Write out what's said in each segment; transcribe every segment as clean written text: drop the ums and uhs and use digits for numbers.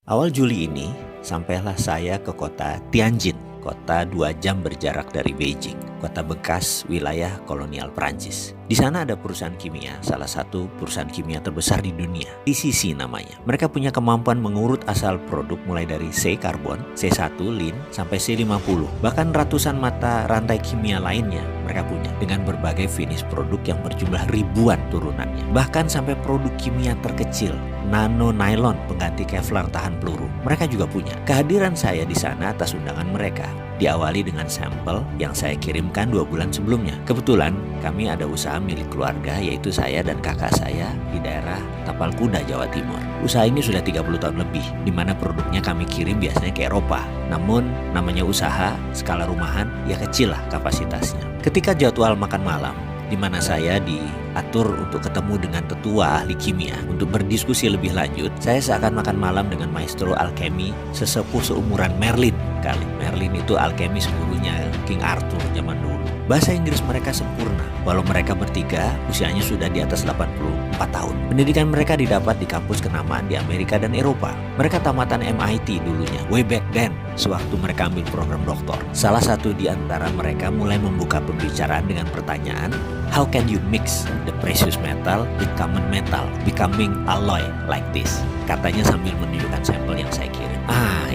Awal Juli ini, sampailah saya ke kota Tianjin, kota 2 jam berjarak dari Beijing, kota bekas wilayah kolonial Prancis. Di sana ada perusahaan kimia, salah satu perusahaan kimia terbesar di dunia, TCC namanya. Mereka punya kemampuan mengurut asal produk mulai dari C-karbon, C1, lin, sampai C50. Bahkan ratusan mata rantai kimia lainnya mereka punya dengan berbagai finish produk yang berjumlah ribuan turunannya. Bahkan sampai produk kimia terkecil, nano nylon pengganti Kevlar tahan peluru, mereka juga punya. Kehadiran saya di sana atas undangan mereka diawali dengan sampel yang saya kirimkan 2 bulan sebelumnya. Kebetulan kami ada usaha milik keluarga, yaitu saya dan kakak saya di daerah Tapal Kuda, Jawa Timur. Usaha ini sudah 30 tahun lebih, di mana produknya kami kirim biasanya ke Eropa. Namun namanya usaha skala rumahan, ya kecil lah kapasitasnya. Ketika jadwal makan malam, di mana saya diatur untuk ketemu dengan tetua ahli kimia untuk berdiskusi lebih lanjut, saya seakan makan malam dengan maestro alkemi sesepuh seumuran Merlin kali. Merlin itu alkemis gurunya King Arthur zaman dulu. Bahasa Inggris mereka sempurna, walau mereka bertiga usianya sudah di atas 84 tahun. Pendidikan mereka didapat di kampus kenamaan di Amerika dan Eropa. Mereka tamatan MIT dulunya, way back then, sewaktu mereka ambil program doktor. Salah satu di antara mereka mulai membuka pembicaraan dengan pertanyaan, how can you mix the precious metal with common metal, becoming alloy like this? Katanya sambil menunjukkan sampel yang saya kirim.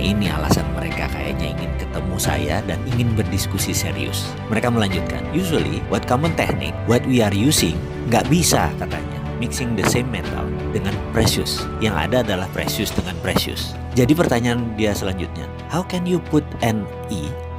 Ini alasan mereka kayaknya ingin ketemu saya dan ingin berdiskusi serius. Mereka melanjutkan, usually what common technique, what we are using, nggak bisa katanya mixing the same metal dengan precious. Yang ada adalah precious dengan precious. Jadi pertanyaan dia selanjutnya, how can you put Ne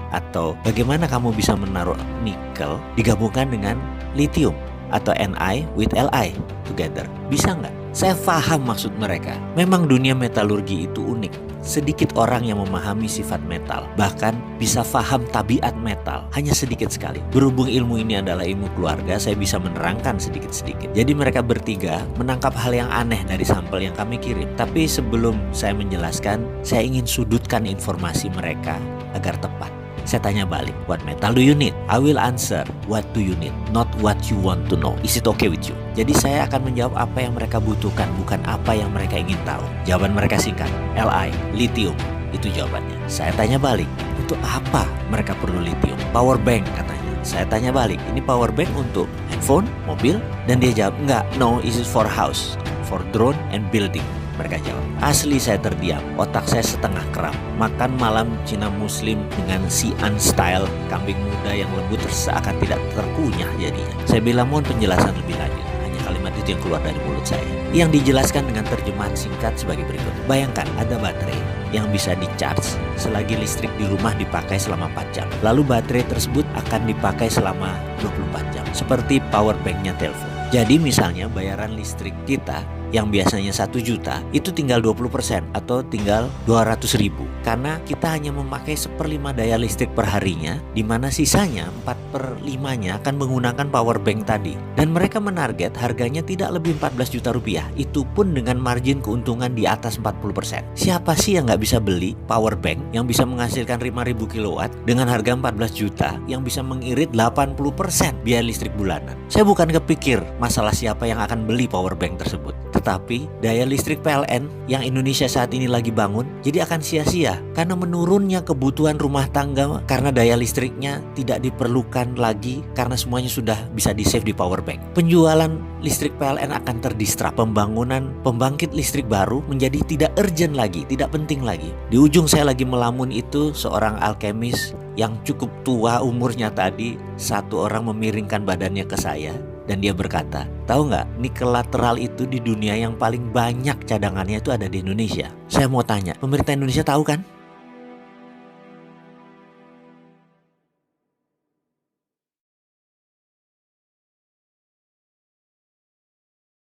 atau bagaimana kamu bisa menaruh nikel digabungkan dengan lithium atau Ni with Li together? Bisa nggak? Saya paham maksud mereka. Memang dunia metalurgi itu unik. Sedikit orang yang memahami sifat metal, bahkan bisa paham tabiat metal, hanya sedikit sekali. Berhubung ilmu ini adalah ilmu keluarga, saya bisa menerangkan sedikit-sedikit. Jadi mereka bertiga menangkap hal yang aneh dari sampel yang kami kirim. Tapi sebelum saya menjelaskan, saya ingin sudutkan informasi mereka agar tepat. Saya tanya balik, what metal do you need? I will answer, what do you need? Not what you want to know. Is it okay with you? Jadi saya akan menjawab apa yang mereka butuhkan, bukan apa yang mereka ingin tahu. Jawaban mereka singkat, Li, lithium. Itu jawabannya. Saya tanya balik, untuk apa mereka perlu lithium? Power bank katanya. Saya tanya balik, ini power bank untuk handphone, mobil? Dan dia jawab, enggak, no, this is for house, for drone and building. Mereka jawab. Asli saya terdiam, otak saya setengah kram. Makan malam Cina Muslim dengan Xi'an style, kambing muda yang lembut seakan tidak terkunyah jadinya. Saya bilang mohon penjelasan lebih lanjut. Hanya kalimat itu yang keluar dari mulut saya, yang dijelaskan dengan terjemahan singkat sebagai berikut. Bayangkan ada baterai yang bisa di-charge selagi listrik di rumah dipakai selama 4 jam. Lalu baterai tersebut akan dipakai selama 24 jam, seperti power banknya telepon. Jadi misalnya bayaran listrik kita yang biasanya 1 juta itu tinggal 20% atau tinggal 200.000, karena kita hanya memakai 1/5 daya listrik per harinya, di mana sisanya 4/5-nya akan menggunakan power bank tadi. Dan mereka menarget harganya tidak lebih 14 juta rupiah, itu pun dengan margin keuntungan di atas 40%. Siapa sih yang nggak bisa beli power bank yang bisa menghasilkan 5.000 kilowatt dengan harga 14 juta yang bisa mengirit 80% biaya listrik bulanan? Saya bukan kepikir masalah siapa yang akan beli power bank tersebut, tetapi daya listrik PLN yang Indonesia saat ini lagi bangun jadi akan sia-sia karena menurunnya kebutuhan rumah tangga, karena daya listriknya tidak diperlukan lagi karena semuanya sudah bisa di-save di power bank. Penjualan listrik PLN akan terdistrap, pembangunan pembangkit listrik baru menjadi tidak urgent lagi, tidak penting lagi. Di ujung saya lagi melamun itu seorang alkemis yang cukup tua umurnya tadi, satu orang memiringkan badannya ke saya. Dan dia berkata, tahu nggak, nikel lateral itu di dunia yang paling banyak cadangannya itu ada di Indonesia. Saya mau tanya, pemerintah Indonesia tahu kan?